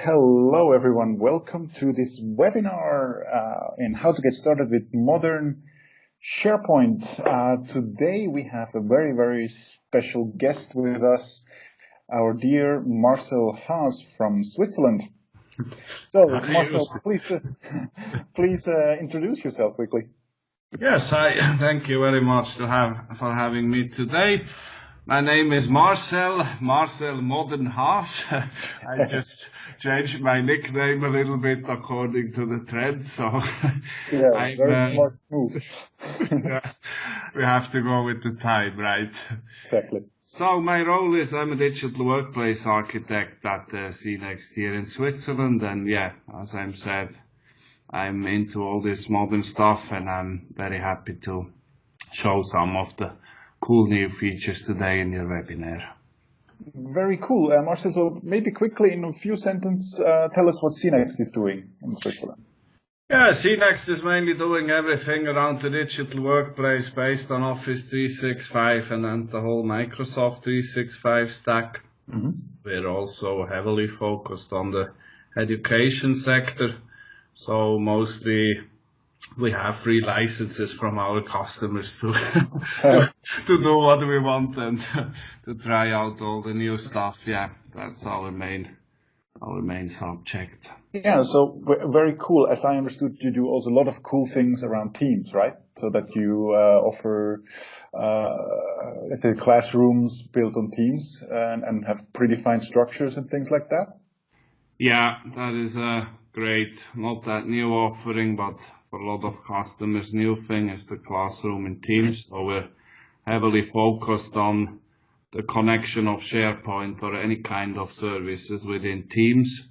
Hello everyone, welcome to this webinar in how to get started with modern SharePoint. Today we have a very special guest with us, our dear Marcel Haas from Switzerland. So Marcel, please introduce yourself quickly. Yes, thank you very much for having me today. My name is Marcel Modern Haas. I just changed my nickname a little bit according to the trend, so yeah, very smart move. We have to go with the time, right? Exactly. So my role is I'm a digital workplace architect at CNext here in Switzerland, and yeah, as I said, I'm into all this modern stuff, and I'm very happy to show some of the cool new features today in your webinar. Very cool. Marcel, so maybe quickly in a few sentences, tell us what CNext is doing in Switzerland. Yeah, CNext is mainly doing everything around the digital workplace based on Office 365 and then the whole Microsoft 365 stack. Mm-hmm. We're also heavily focused on the education sector. So mostly we have free licenses from our customers to do what we want and to try out all the new stuff. Yeah, that's our main subject. Yeah, so very cool. As I understood, you do also a lot of cool things around Teams, right? So that you offer, let's say, classrooms built on Teams and have predefined structures and things like that. Yeah, that is a great, not that new offering, but for a lot of customers, new thing is the classroom in Teams. So we're heavily focused on the connection of SharePoint or any kind of services within Teams.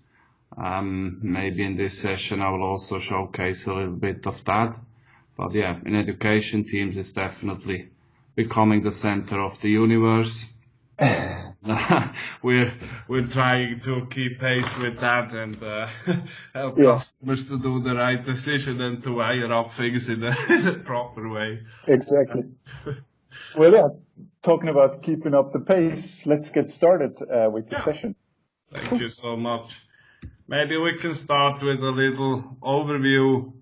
Maybe in this session I will also showcase a little bit of that. But yeah, in education, Teams is definitely becoming the center of the universe. We're trying to keep pace with that and help customers to do the right decision and to wire up things in a proper way. Exactly. Well, yeah, talking about keeping up the pace, let's get started with the session. Thank you so much. Maybe we can start with a little overview.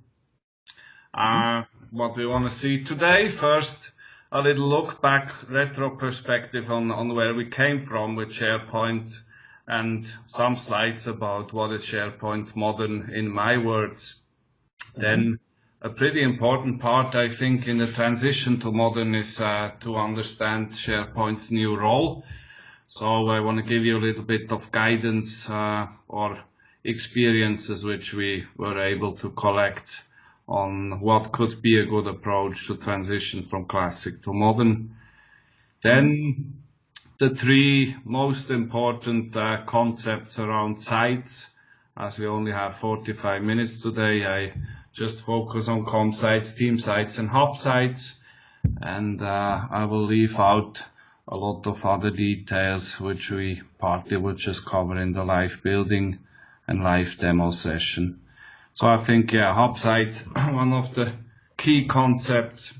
What we want to see today. First, a little look back, retro perspective on where we came from with SharePoint and some slides about what is SharePoint Modern in my words. Then a pretty important part, I think, in the transition to Modern is to understand SharePoint's new role. So I want to give you a little bit of guidance or experiences which we were able to collect on what could be a good approach to transition from classic to modern. Then the three most important concepts around sites. As we only have 45 minutes today, I just focus on com sites, team sites and hub sites, and I will leave out a lot of other details which we partly will just cover in the live building and live demo session. So I think, hub sites, one of the key concepts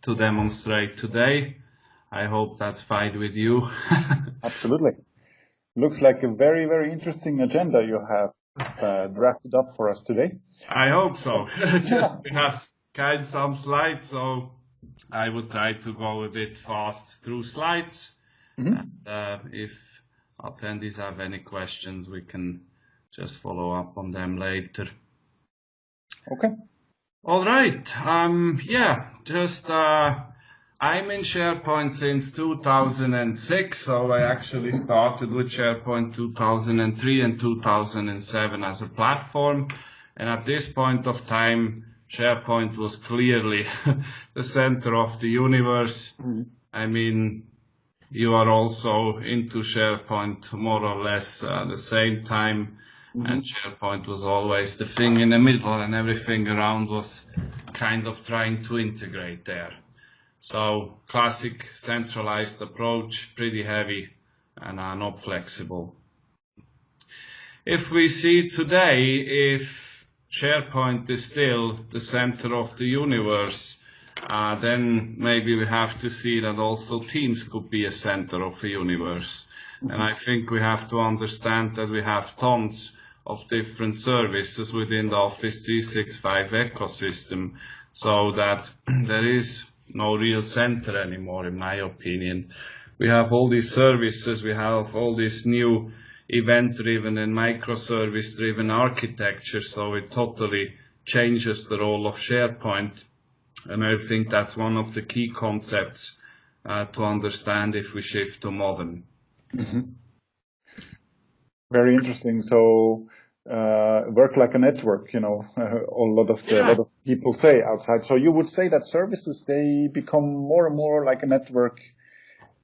to demonstrate today. I hope that's fine with you. Absolutely. Looks like a very interesting agenda you have drafted up for us today. I hope so. We have kind of some slides, so I would try to go a bit fast through slides. And, if attendees have any questions, we can just follow up on them later. Okay. All right. I'm in SharePoint since 2006, so I actually started with SharePoint 2003 and 2007 as a platform. And at this point of time, SharePoint was clearly the center of the universe. I mean, you are also into SharePoint more or less the same time. And SharePoint was always the thing in the middle, and everything around was kind of trying to integrate there. So classic centralized approach, pretty heavy and not flexible. If we see today, if SharePoint is still the center of the universe, then maybe we have to see that also Teams could be a center of the universe. And I think we have to understand that we have tons of different services within the Office 365 ecosystem, so that there is no real center anymore, in my opinion. We have all these services, we have all this new event-driven and microservice-driven architecture, so it totally changes the role of SharePoint. And I think that's one of the key concepts to understand if we shift to modern. Very interesting. So work like a network, a lot of people say outside. So you would say that services, they become more and more like a network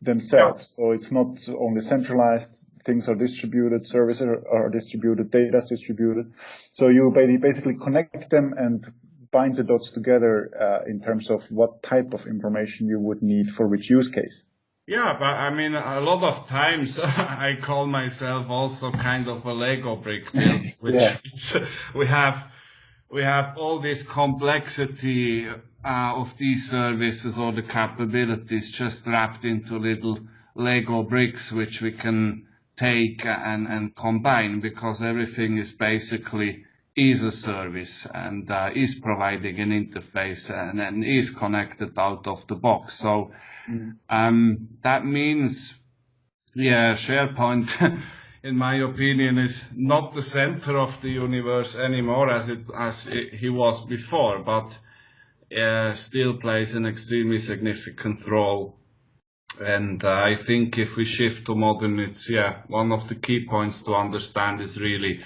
themselves. So it's not only centralized, things are distributed, services are distributed, data is distributed. So you basically connect them and bind the dots together in terms of what type of information you would need for which use case. Yeah, but I mean, a lot of times I call myself also kind of a Lego brick build, which is, we have all this complexity of these services or the capabilities just wrapped into little Lego bricks, which we can take and combine, because everything is basically is a service and is providing an interface and is connected out of the box. So that means, SharePoint, in my opinion, is not the center of the universe anymore as he was before, but still plays an extremely significant role. And I think if we shift to modern, it's one of the key points to understand is really,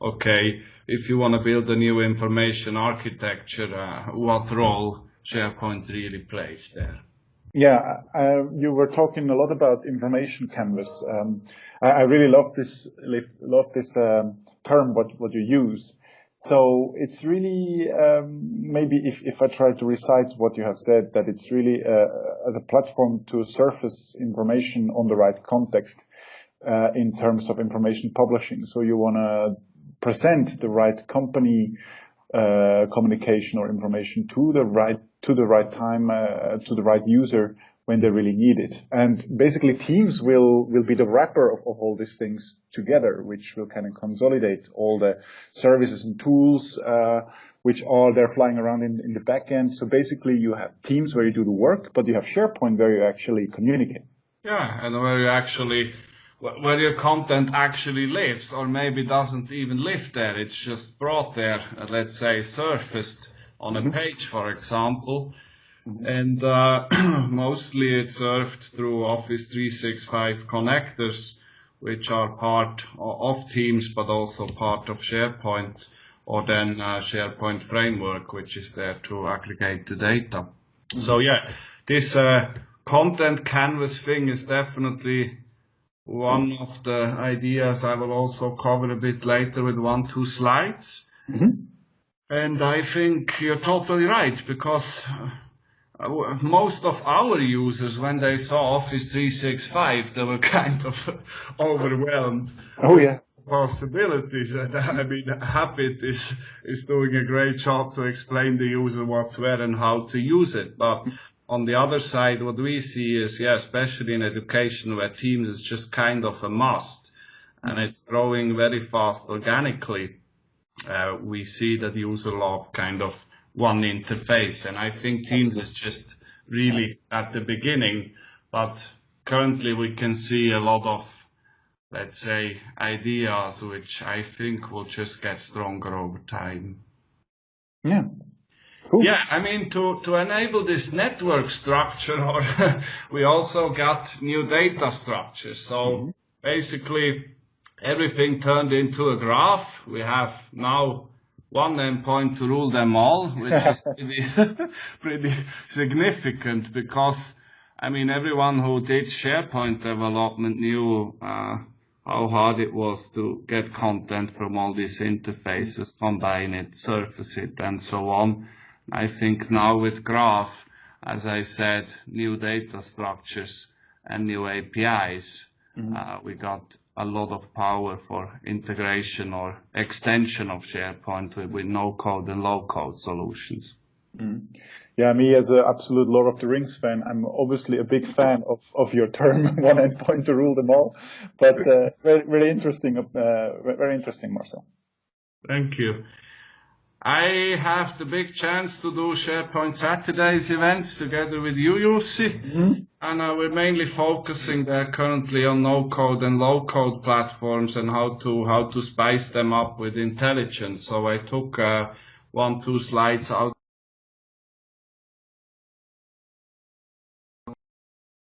okay, if you want to build a new information architecture, what role SharePoint really plays there. Yeah, you were talking a lot about information canvas. I really love this term what you use. So it's really maybe if I try to recite what you have said, that it's really a platform to surface information on the right context in terms of information publishing. So you want to present the right company communication or information to the right time to the right user when they really need it. And basically teams will be the wrapper of all these things together, which will kind of consolidate all the services and tools which are there flying around in the back end. So basically you have teams where you do the work, but you have SharePoint where you actually communicate. Yeah, and where your content actually lives, or maybe doesn't even live there. It's just brought there, let's say, surfaced on a page, for example. And mostly it's served through Office 365 connectors, which are part of Teams, but also part of SharePoint, or then SharePoint framework, which is there to aggregate the data. So this content canvas thing is definitely one of the ideas I will also cover a bit later with 1-2 slides. And I think you're totally right, because most of our users, when they saw Office 365, they were kind of overwhelmed. With possibilities. And I mean, Habit is doing a great job to explain the user what's where and how to use it. But on the other side, what we see is, especially in education where Teams is just kind of a must, and it's growing very fast organically, we see that users love kind of one interface. And I think Teams is just really at the beginning, but currently we can see a lot of, let's say, ideas which I think will just get stronger over time. Yeah. Cool. Yeah, I mean, to enable this network structure, we also got new data structures. So basically, everything turned into a graph. We have now one endpoint to rule them all, which is pretty significant, because, I mean, everyone who did SharePoint development knew how hard it was to get content from all these interfaces, combine it, surface it, and so on. I think now with Graph, as I said, new data structures and new APIs, we got a lot of power for integration or extension of SharePoint with no-code and low-code solutions. Mm. Yeah, me as an absolute Lord of the Rings fan, I'm obviously a big fan of your term, one endpoint to rule them all. But very interesting, very interesting, Marcel. Thank you. I have the big chance to do SharePoint Saturdays events together with you, Jussi. Mm-hmm. And we're mainly focusing there currently on no-code and low-code platforms and how to spice them up with intelligence. So I took 1-2 slides out.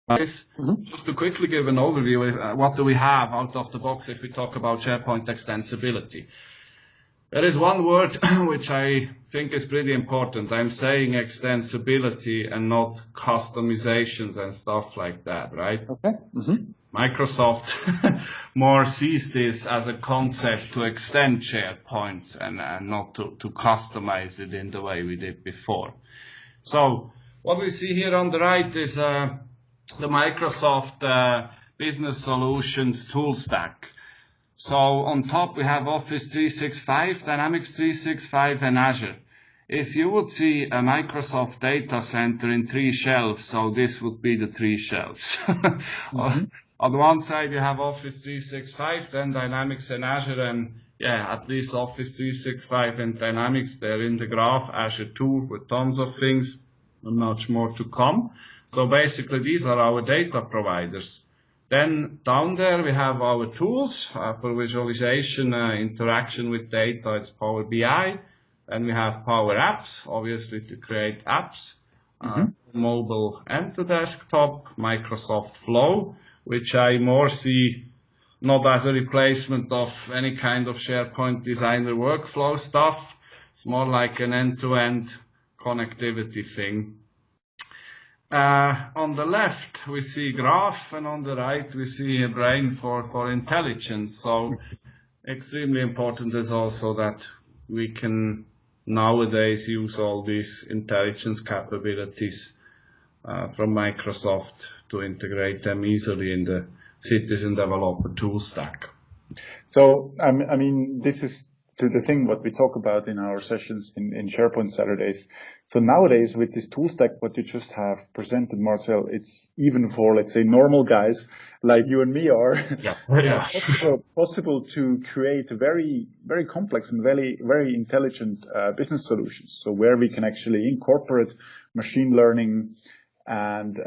Mm-hmm. Just to quickly give an overview, what do we have out of the box if we talk about SharePoint extensibility? There is one word which I think is pretty important. I'm saying extensibility and not customizations and stuff like that, right? Okay. Mm-hmm. Microsoft more sees this as a concept to extend SharePoint and not to customize it in the way we did before. So what we see here on the right is the Microsoft Business Solutions tool stack. So on top we have Office 365, Dynamics 365 and Azure. If you would see a Microsoft data center in 3 shelves, so this would be the 3 shelves. Mm-hmm. On one side you have Office 365, then Dynamics and Azure, and yeah, at least Office 365 and Dynamics, they're in the graph, Azure too, with tons of things, and much more to come. So basically these are our data providers. Then down there we have our tools for visualization, interaction with data, it's Power BI. Then we have Power Apps, obviously to create apps, mobile and to desktop, Microsoft Flow, which I more see not as a replacement of any kind of SharePoint designer workflow stuff. It's more like an end-to-end connectivity thing. On the left we see graph, and on the right we see a brain for intelligence. So extremely important is also that we can nowadays use all these intelligence capabilities from Microsoft to integrate them easily in the citizen developer tool stack. So I mean, this is the thing what we talk about in our sessions in SharePoint Saturdays. So nowadays with this tool stack, what you just have presented, Marcel, it's even for, let's say, normal guys like you and me are, possible to create very, very complex and very intelligent business solutions. So where we can actually incorporate machine learning and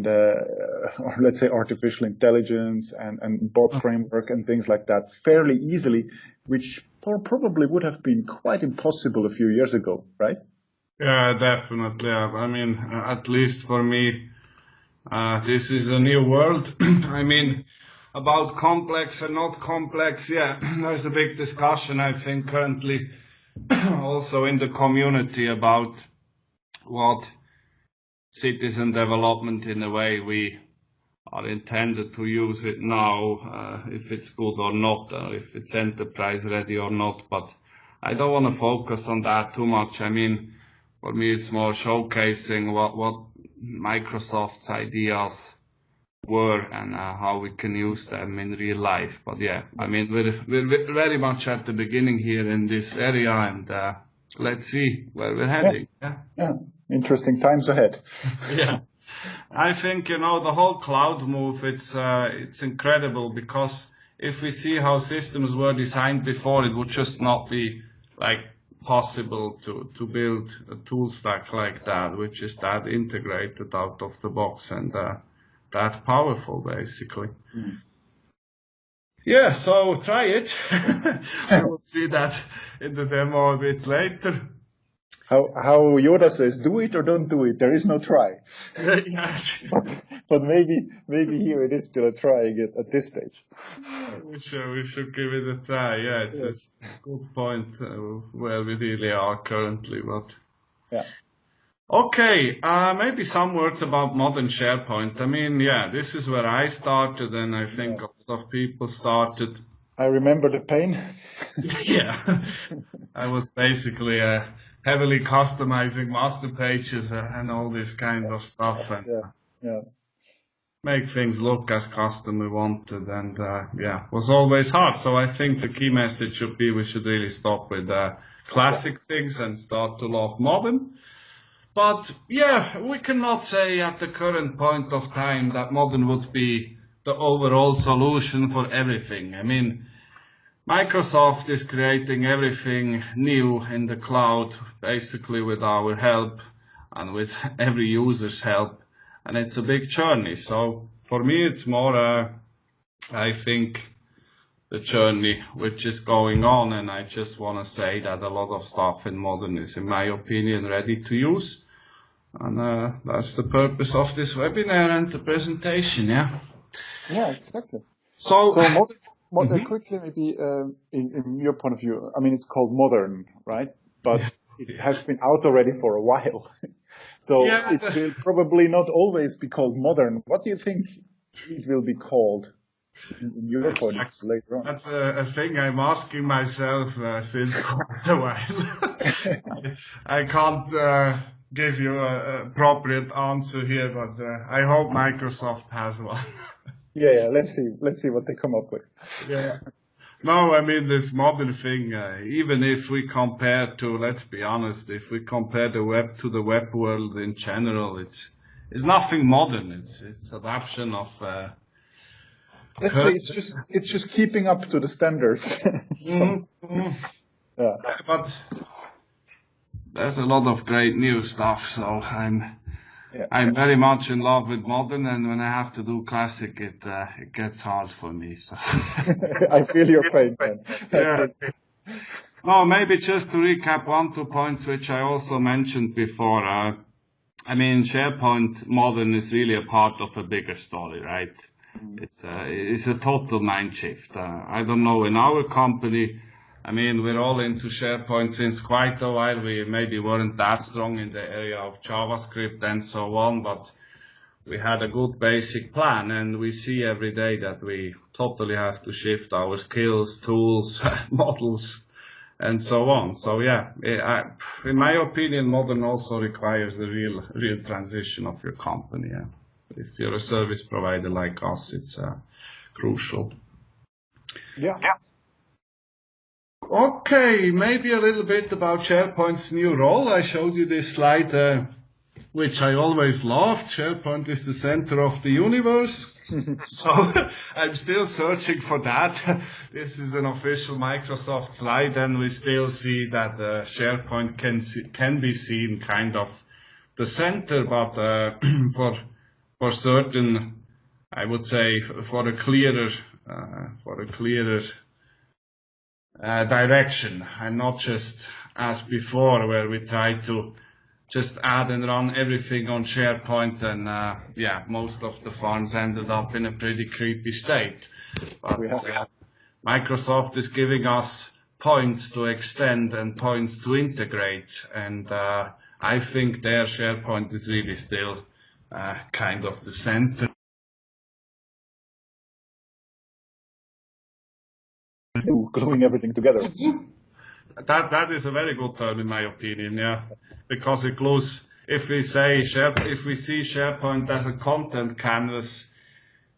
or let's say artificial intelligence and bot framework and things like that fairly easily, which probably would have been quite impossible a few years ago, right? Yeah, definitely. I mean, at least for me, this is a new world. I mean, about complex and not complex, yeah, there's a big discussion, I think, currently also in the community about what citizen development in the way we are intended to use it now, if it's good or not, or if it's enterprise ready or not. But I don't want to focus on that too much. I mean, for me, it's more showcasing what Microsoft's ideas were and how we can use them in real life. But yeah, I mean, we're very much at the beginning here in this area, and let's see where we're heading. Yeah. Interesting times ahead. Yeah. I think, the whole cloud move, it's incredible, because if we see how systems were designed before, it would just not be like possible to build a tool stack like that, which is that integrated out of the box and that powerful, basically. Mm. Yeah, so try it. We'll see that in the demo a bit later. How Yoda says, do it or don't do it. There is no try. but maybe here it is still a try at this stage. We should give it a try. Yeah, it's a good point where we really are currently. But yeah. Okay, maybe some words about modern SharePoint. I mean, yeah, this is where I started, and I think a lot of people started. I remember the pain. Yeah, I was basically heavily customizing master pages and all this kind of stuff, and make things look as customer wanted, and was always hard. So I think the key message should be we should really stop with classic things and start to love modern. But yeah, we cannot say at the current point of time that Modern would be the overall solution for everything. I mean, Microsoft is creating everything new in the cloud, basically with our help and with every user's help, and it's a big journey. So for me, it's more, I think, the journey which is going on, and I just want to say that a lot of stuff in Modern is, in my opinion, ready to use. And that's the purpose of this webinar and the presentation, yeah? Yeah, exactly. So Modern quickly, maybe in your point of view, I mean, it's called Modern, right? But it has been out already for a while. So it will probably not always be called Modern. What do you think it will be called in your point of view later on? That's a thing I'm asking myself since quite a while. I can't give you an appropriate answer here, but I hope Microsoft has one. Yeah, let's see what they come up with. Yeah. No, I mean, this modern thing, even if we compare to, let's be honest, if we compare the web to the web world in general, it's nothing modern. It's adoption of, let's say it's just keeping up to the standards. Yeah. But there's a lot of great new stuff, so I'm very much in love with Modern, and when I have to do classic, it gets hard for me. So I feel your pain, man. Yeah. No, maybe just to recap 1-2 points which I also mentioned before. I mean, SharePoint Modern is really a part of a bigger story, right? It's a total mind shift. I don't know, in our company, I mean, we're all into SharePoint since quite a while. We maybe weren't that strong in the area of JavaScript and so on, but we had a good basic plan, and we see every day that we totally have to shift our skills, tools, models, and so on. So yeah, in my opinion, Modern also requires the real transition of your company. Yeah. If you're a service provider like us, it's crucial. Yeah. Okay, maybe a little bit about SharePoint's new role. I showed you this slide, which I always loved. SharePoint is the center of the universe. So I'm still searching for that. This is an official Microsoft slide, and we still see that SharePoint can be seen kind of the center, but for certain, I would say, for a clearer direction, and not just as before, where we try to just add and run everything on SharePoint, and most of the funds ended up in a pretty creepy state. But Microsoft is giving us points to extend and points to integrate, and I think their SharePoint is really still kind of the center. Gluing everything together. That is a very good term, in my opinion, yeah, because it glues. If we see SharePoint as a content canvas,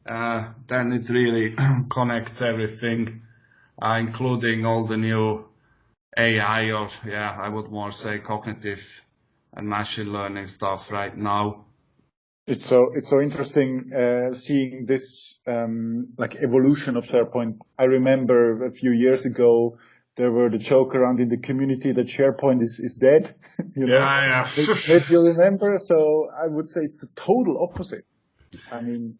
then it really connects everything, including all the new AI, or I would more say cognitive and machine learning stuff right now. It's so interesting seeing this like evolution of SharePoint. I remember a few years ago there were the joke around in the community that SharePoint is dead. Yeah. Maybe you remember. So I would say it's the total opposite. I mean,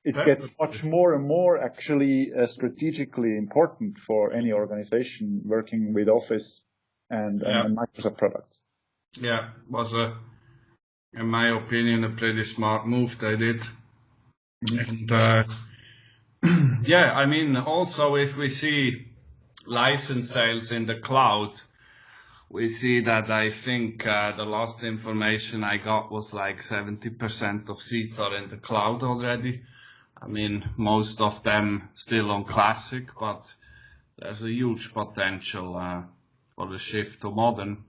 it gets much more and more actually strategically important for any organization working with Office and Microsoft products. Yeah, was in my opinion, a pretty smart move they did. And I mean, also if we see license sales in the cloud, we see that I think the last information I got was like 70% of seats are in the cloud already. I mean, most of them still on Classic, but there's a huge potential for the shift to Modern.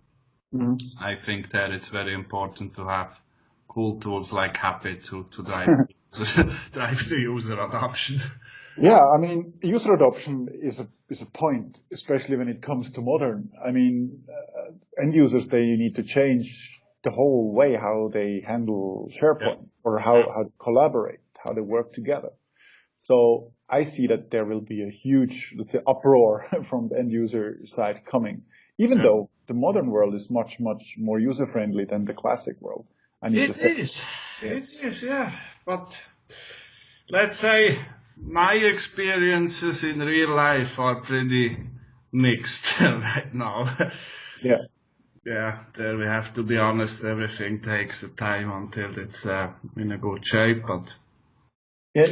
I think that it's very important to have cool tools like Happy to drive the user adoption. Yeah, I mean, user adoption is a point, especially when it comes to Modern. I mean, end users, they need to change the whole way how they handle SharePoint or how to collaborate, how they work together. So I see that there will be a huge, let's say, uproar from the end user side coming, even though the modern world is much, much more user friendly than the classic world. It is, yeah. But let's say my experiences in real life are pretty mixed right now. Yeah. Yeah, there we have to be honest. Everything takes a time until it's in a good shape. But yeah,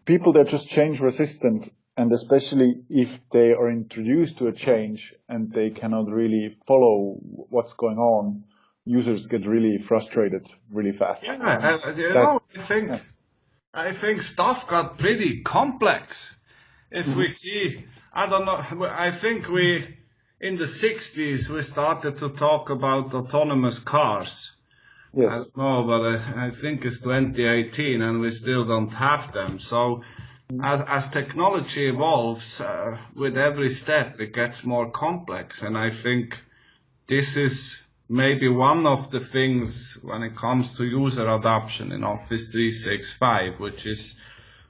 people that just change resistant, and especially if they are introduced to a change and they cannot really follow what's going on, users get really frustrated really fast. Yeah, I think stuff got pretty complex. If we see, I don't know, I think in the 60s, we started to talk about autonomous cars. Yes. I don't know, but I think it's 2018 and we still don't have them. So as technology evolves, with every step, it gets more complex. And I think this is maybe one of the things when it comes to user adoption in Office 365, which is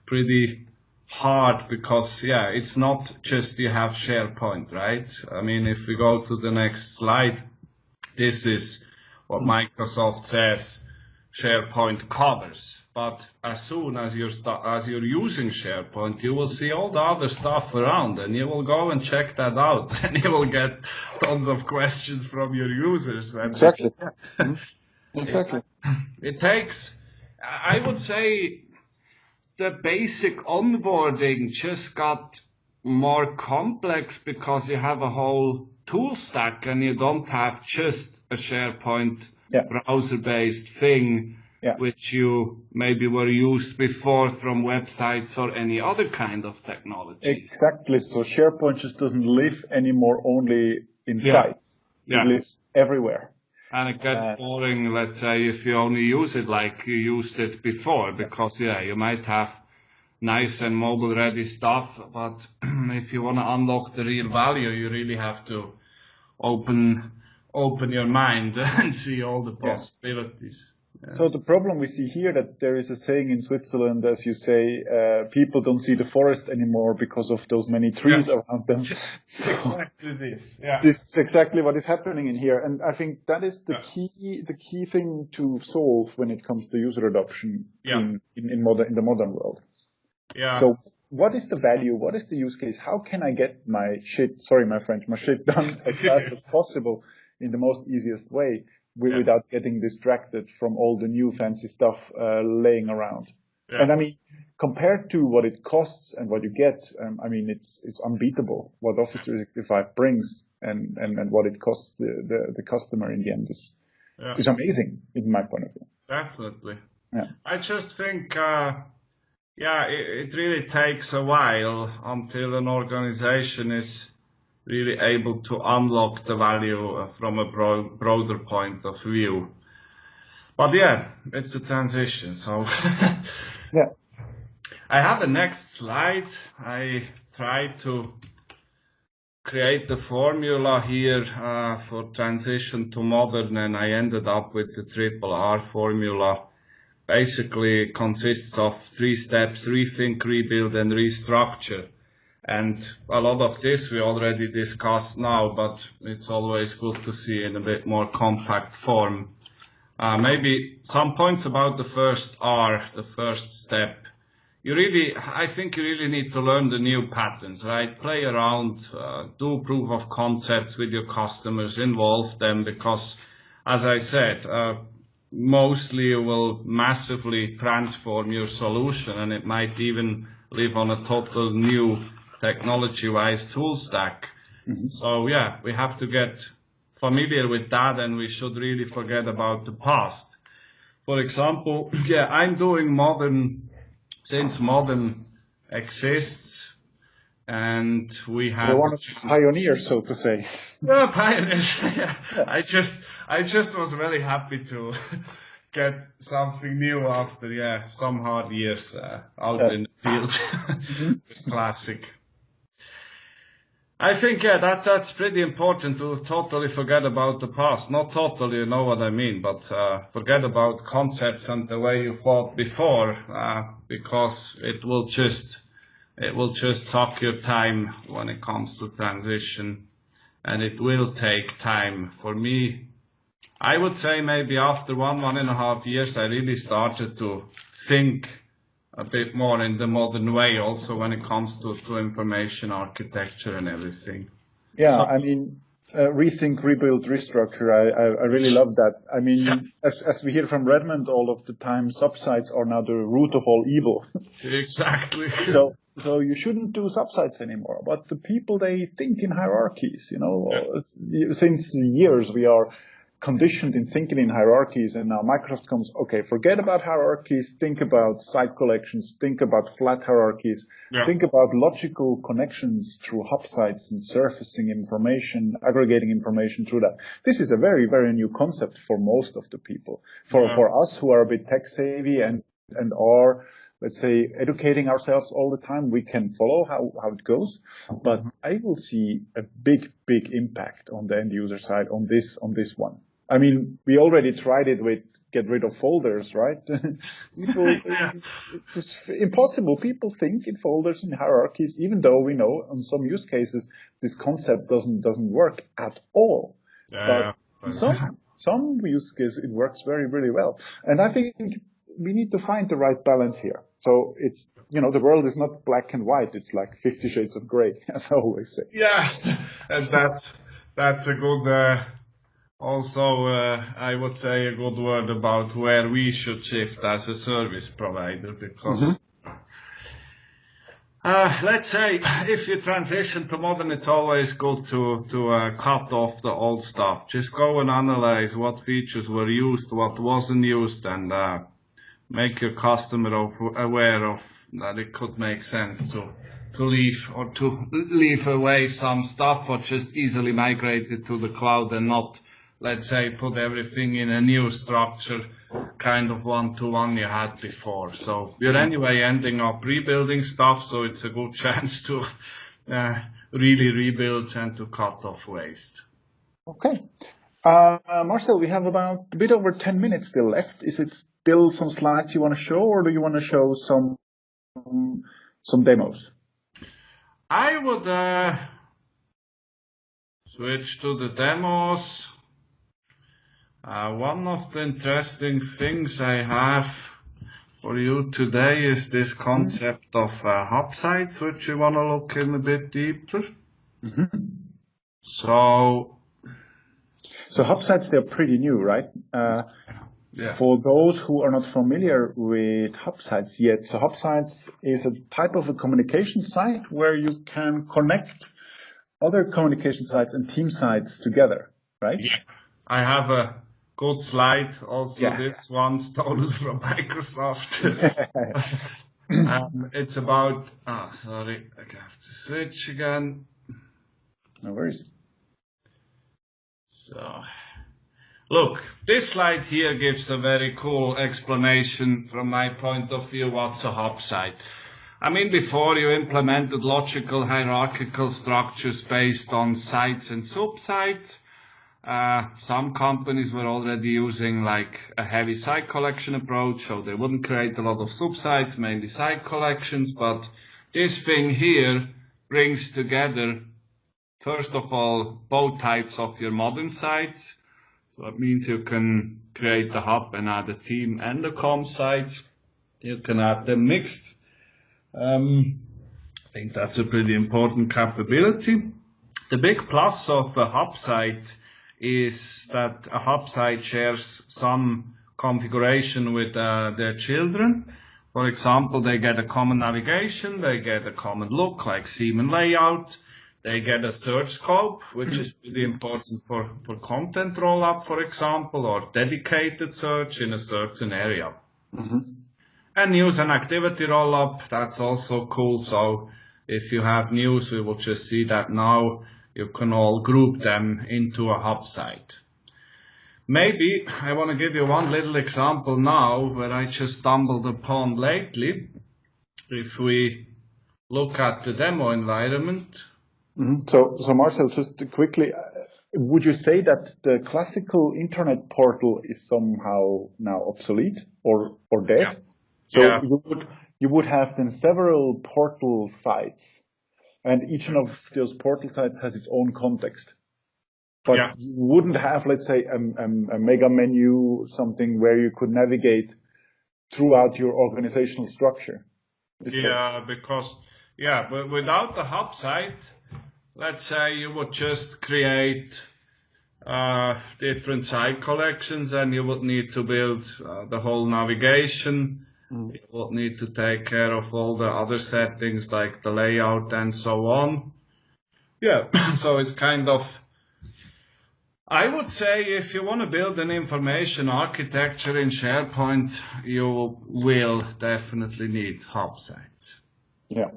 pretty hard because, it's not just you have SharePoint, right? I mean, if we go to the next slide, this is what Microsoft says SharePoint covers. But as soon as you're using SharePoint, you will see all the other stuff around, and you will go and check that out, and you will get tons of questions from your users. And exactly. Exactly. It takes, I would say, the basic onboarding just got more complex because you have a whole tool stack and you don't have just a SharePoint browser-based thing, which you maybe were used before from websites or any other kind of technology. Exactly. So SharePoint just doesn't live anymore only in sites. It lives everywhere. And it gets boring, let's say, if you only use it like you used it before, because, you might have nice and mobile-ready stuff, but if you want to unlock the real value, you really have to open your mind and see all the possibilities. Yeah. So the problem we see here that there is a saying in Switzerland, as you say, people don't see the forest anymore because of those many trees around them. Exactly this. Yeah. This is exactly what is happening in here, and I think that is the key thing to solve when it comes to user adoption in the modern world. Yeah. So what is the value? What is the use case? How can I get my shit done as fast as possible in the most easiest way without getting distracted from all the new fancy stuff laying around? Yeah. And I mean, compared to what it costs and what you get, I mean, it's unbeatable what Office 365 brings and what it costs the customer in the end is amazing in my point of view. Definitely. Yeah. I just think, it really takes a while until an organization is really able to unlock the value from a broader point of view. But it's a transition. So I have a next slide. I tried to create the formula here for transition to modern, and I ended up with the triple R formula. Basically, it consists of 3 steps: rethink, rebuild, and restructure. And a lot of this we already discussed now, but it's always good to see in a bit more compact form. Maybe some points about the first R, the first step. I think you really need to learn the new patterns, right? Play around, do proof of concepts with your customers, involve them, because, as I said, mostly you will massively transform your solution, and it might even live on a total new technology-wise tool stack. Mm-hmm. So we have to get familiar with that, and we should really forget about the past. For example, I'm doing modern since modern exists, and we have. You're one of the pioneers, so to say. Yeah, pioneers. I just was very happy to get something new after some hard years out in the field. Classic. I think, yeah, that's pretty important to totally forget about the past. Not totally, you know what I mean, but forget about concepts and the way you thought before, because it will just suck your time when it comes to transition, and it will take time. For me, I would say maybe after 1.5 years, I really started to think a bit more in the modern way also when it comes to information architecture and everything. Yeah, I mean, rethink, rebuild, restructure. I really love that. I mean, as we hear from Redmond all of the time, subsites are now the root of all evil. Exactly. So you shouldn't do subsites anymore. But the people, they think in hierarchies, you know. Since years we are conditioned in thinking in hierarchies, and now Microsoft comes, okay, forget about hierarchies, think about site collections, think about flat hierarchies, think about logical connections through hub sites and surfacing information, aggregating information through that. This is a very, very new concept for most of the people. For us who are a bit tech savvy and are, let's say, educating ourselves all the time, we can follow how it goes. But I will see a big, big impact on the end user side on this one. I mean, we already tried it with get rid of folders, right? It's impossible. People think in folders and hierarchies, even though we know on some use cases this concept doesn't work at all. But some use cases it works very, really well. And I think we need to find the right balance here. So it's, you know, the world is not black and white. It's like 50 shades of gray, as I always say. Yeah, and that's a good, also, I would say a good word about where we should shift as a service provider, because let's say if you transition to modern, it's always good to cut off the old stuff. Just go and analyze what features were used, what wasn't used, and make your customer aware of that it could make sense to leave away some stuff or just easily migrate it to the cloud and not, let's say, put everything in a new structure, kind of one-to-one you had before. So you're anyway ending up rebuilding stuff, so it's a good chance to really rebuild and to cut off waste. Okay. Marcel, we have about a bit over 10 minutes still left. Is it still some slides you want to show, or do you want to show some demos? I would switch to the demos. One of the interesting things I have for you today is this concept of hub sites, which you want to look in a bit deeper. So hub sites, they're pretty new, right? For those who are not familiar with hub sites yet, so hub sites is a type of a communication site where you can connect other communication sites and team sites together, right? Yeah. I have a good slide. Also, this one stolen from Microsoft. It's about, sorry, I have to switch again. No worries. So, look, this slide here gives a very cool explanation from my point of view what's a hub site. I mean, before you implemented logical hierarchical structures based on sites and subsites, some companies were already using like a heavy site collection approach, so they wouldn't create a lot of subsites, mainly site collections. But this thing here brings together, first of all, both types of your modern sites. So it means you can create a hub and add a team and a comm site. You can add them mixed. I think that's a pretty important capability. The big plus of a hub site is that a hub site shares some configuration with their children. For example, they get a common navigation, they get a common look like theme and layout, they get a search scope, which is really important for content rollup, for example, or dedicated search in a certain area. And news and activity rollup, that's also cool. So if you have news, we will just see that now. You can all group them into a hub site. Maybe I want to give you one little example now where I just stumbled upon lately. If we look at the demo environment, So Marcel, just quickly, would you say that the classical internet portal is somehow now obsolete or dead? Yeah. So Yeah. you would have then several portal sites, and each one of those portal sites has its own context. But Yeah. you wouldn't have, let's say, a mega menu, something where you could navigate throughout your organizational structure. Yeah, but without the hub site, let's say you would just create different site collections, and you would need to build the whole navigation. You would need to take care of all the other settings like the layout and so on. Yeah, so it's kind of, I would say if you want to build an information architecture in SharePoint, you will definitely need hub sites. Yeah.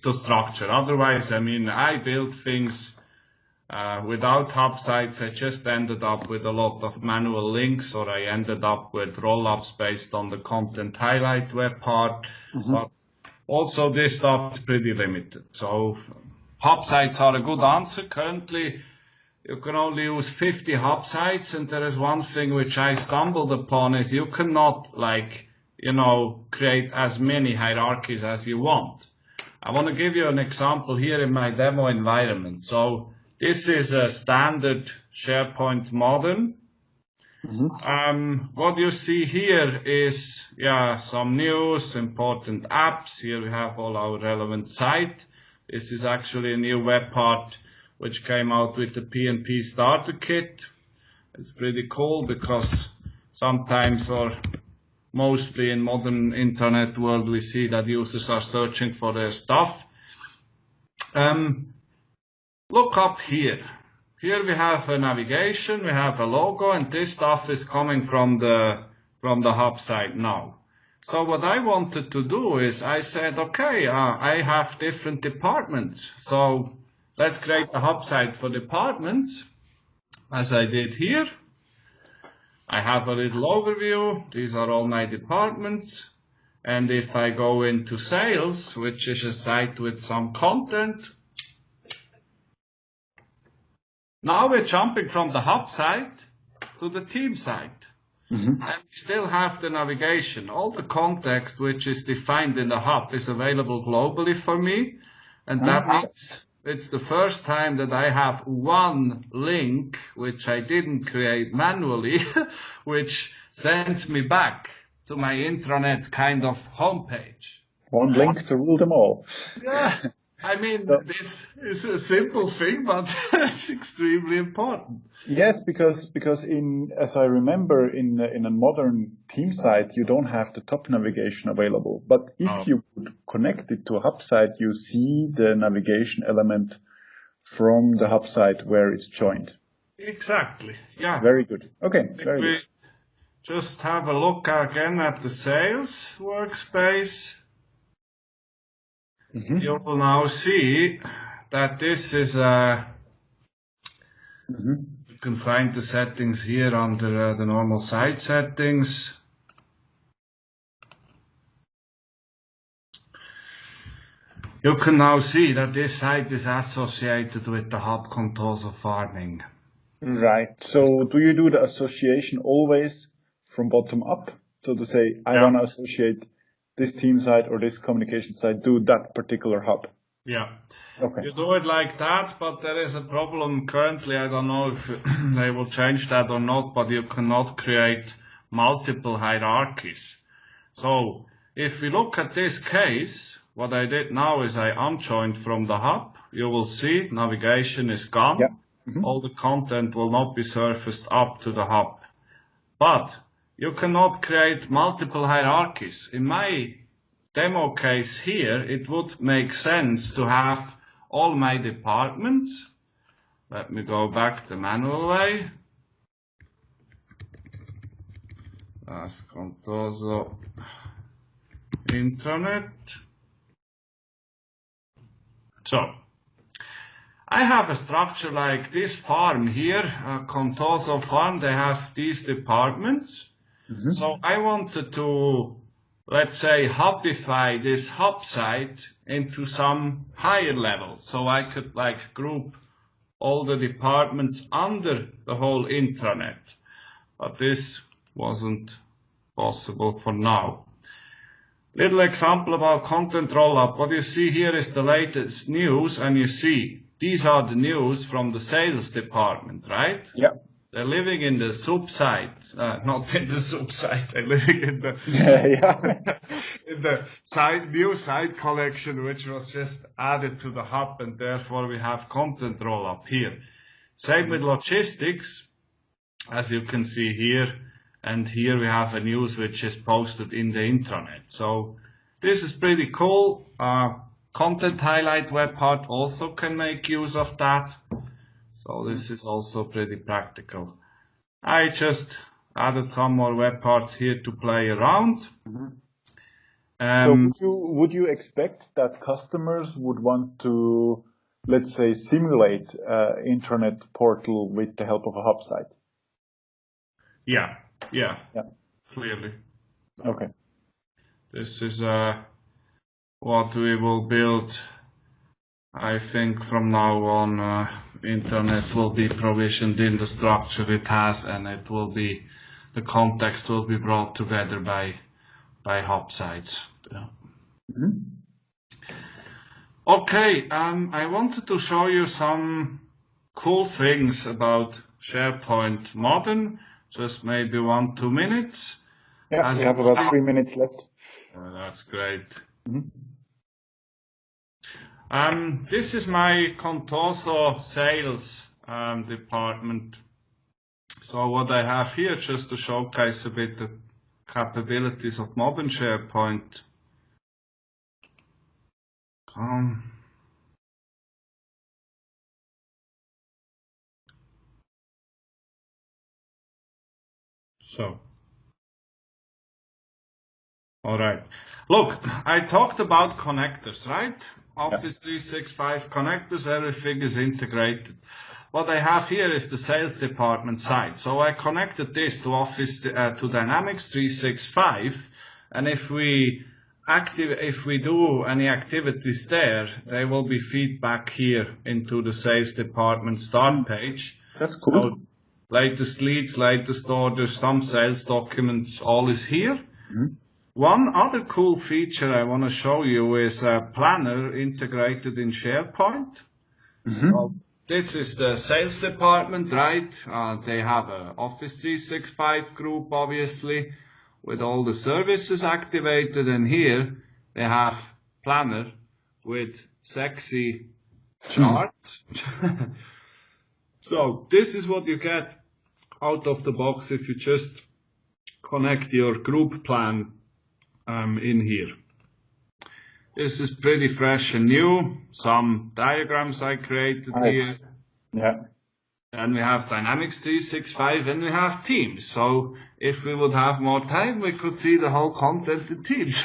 To structure. Otherwise, I mean, I built things without hub sites. I just ended up with a lot of manual links, or I ended up with rollups based on the content highlight web part. But also this stuff is pretty limited. So hub sites are a good answer. Currently, you can only use 50 hub sites, and there is one thing which I stumbled upon is you cannot create as many hierarchies as you want. I want to give you an example here in my demo environment. So this is a standard SharePoint Modern. What you see here is, some news, important apps. Here we have all our relevant site. This is actually a new web part which came out with the PNP starter kit. It's pretty cool because sometimes, or mostly in modern internet world, we see that users are searching for their stuff. Look up here. Here we have a navigation, we have a logo, and this stuff is coming from the hub site now. So what I wanted to do is I said, okay, I have different departments. So let's create a hub site for departments, as I did here. I have a little overview. These are all my departments. And if I go into sales, which is a site with some content, now we're jumping from the hub site to the team site. And we still have the navigation. All the context which is defined in the hub is available globally for me. And that means it's the first time that I have one link, which I didn't create manually, which sends me back to my intranet kind of homepage. One link to rule them all. Yeah, I mean, this is a simple thing, but it's extremely important. Yes, because as I remember, in a modern team site, you don't have the top navigation available. But if you would connect it to a hub site, you see the navigation element from the hub site where it's joined. Exactly. Yeah. Very good. Okay. Very good. Just have a look again at the sales workspace. You will now see that this is you can find the settings here under the normal site settings. You can now see that this site is associated with the hub controls of farming. Right. So do you do the association always from bottom up? So to say, I want to associate this team site or this communication site to that particular hub. Yeah. Okay. You do it like that, but there is a problem currently. I don't know if they will change that or not, but you cannot create multiple hierarchies. So if we look at this case, what I did now is I unjoined from the hub. You will see navigation is gone. Yeah. All the content will not be surfaced up to the hub. But you cannot create multiple hierarchies. In my demo case here, it would make sense to have all my departments. Let me go back the manual way. As contoso intranet. So I have a structure like this farm here, Contoso farm. They have these departments. So I wanted to let's say, hubify this hub site into some higher level. So I could like group all the departments under the whole intranet. But this wasn't possible for now. Little example about content rollup. What you see here is the latest news, and you see these are the news from the sales department, right? Yeah. They're living in the sub-site, not in the sub-site, they're living in the, in the new site collection, which was just added to the hub, and therefore we have content rollup here. Same with logistics, as you can see here. And here we have a news which is posted in the intranet. So this is pretty cool. Content highlight web part also can make use of that. So this is also pretty practical. I just added some more web parts here to play around. So would you expect that customers would want to, let's say, simulate intranet portal with the help of a hub site? Yeah. Clearly. Okay. This is what we will build. I think from now on, internet will be provisioned in the structure it has, and it will be, the context will be brought together by hub sites. Yeah. Okay, I wanted to show you some cool things about SharePoint Modern. Just maybe 1-2 minutes. Yeah, we have about 3 minutes left. That's great. This is my Contoso sales department. So what I have here, just to showcase a bit the capabilities of modern SharePoint. So, all right. Look, I talked about connectors, right? Office 365 connectors, everything is integrated. What I have here is the sales department side. So I connected this to to Dynamics 365, and if we do any activities there, they will be feedback here into the sales department start page. That's cool. So, latest leads, latest orders, some sales documents, all is here. One other cool feature I want to show you is a planner integrated in SharePoint. So this is the sales department, right? They have an Office 365 group, obviously, with all the services activated. And here they have planner with sexy charts. So this is what you get out of the box if you just connect your group plan in here. This is pretty fresh and new. Some diagrams I created here. Yeah. And we have Dynamics 365 and we have Teams. So if we would have more time, we could see the whole content in Teams.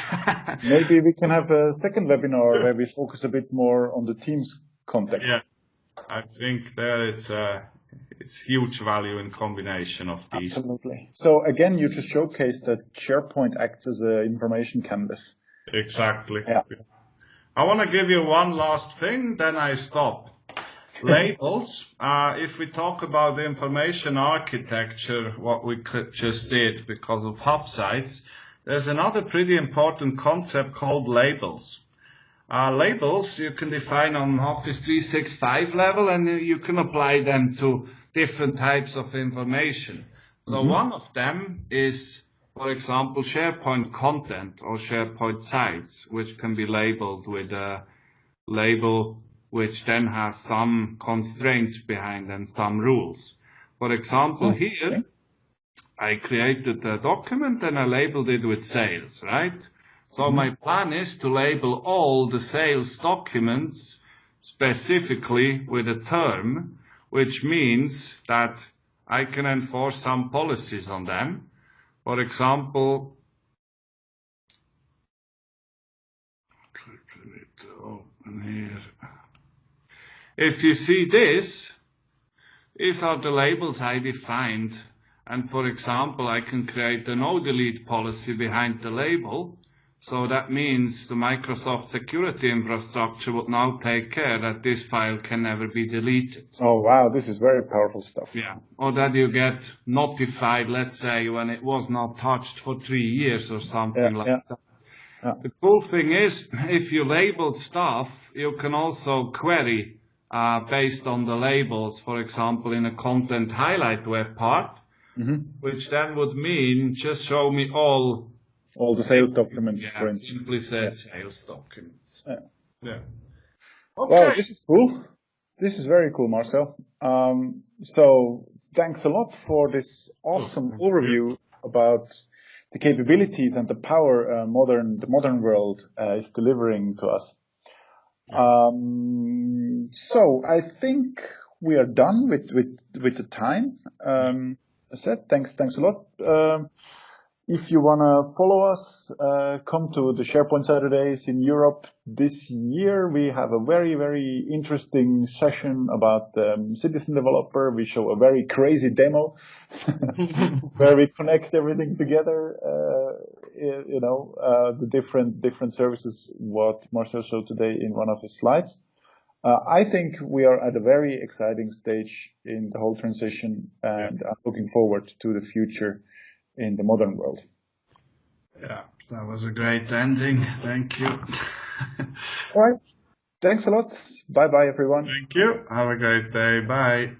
Maybe we can have a second webinar where we focus a bit more on the Teams context. Yeah, I think there it's huge value in combination of these. Absolutely. So again, you just showcased that SharePoint acts as an information canvas. Exactly. Yeah. I want to give you one last thing, then I stop. Labels. If we talk about the information architecture, what we just did because of hub sites, there's another pretty important concept called labels. Labels you can define on Office 365 level, and you can apply them to different types of information. So one of them is, for example, SharePoint content or SharePoint sites, which can be labeled with a label which then has some constraints behind and some rules. For example, here I created a document and I labeled it with sales, right? So my plan is to label all the sales documents specifically with a term, which means that I can enforce some policies on them. For example, open here. If you see this, these are the labels I defined. And for example, I can create a no delete policy behind the label. So that means the Microsoft security infrastructure would now take care that this file can never be deleted. Oh, wow. This is very powerful stuff. Yeah. Or that you get notified, let's say, when it was not touched for 3 years or something like that. Yeah. The cool thing is, if you label stuff, you can also query based on the labels, for example, in a content highlight web part, which then would mean just show me all the sales documents, for instance. Simply said sales documents. Yeah. Okay. Well, this is cool. This is very cool, Marcel. So thanks a lot for this awesome overview about the capabilities and the power the modern world is delivering to us. So I think we are done with the time. As I said, thanks a lot. If you want to follow us, come to the SharePoint Saturdays in Europe this year. We have a very, very interesting session about the citizen developer. We show a very crazy demo where we connect everything together. The different services, what Marcel showed today in one of his slides. I think we are at a very exciting stage in the whole transition, and I'm looking forward to the future in the modern world. Yeah, that was a great ending. Thank you. All right. Thanks a lot. Bye-bye, everyone. Thank you. Have a great day. Bye.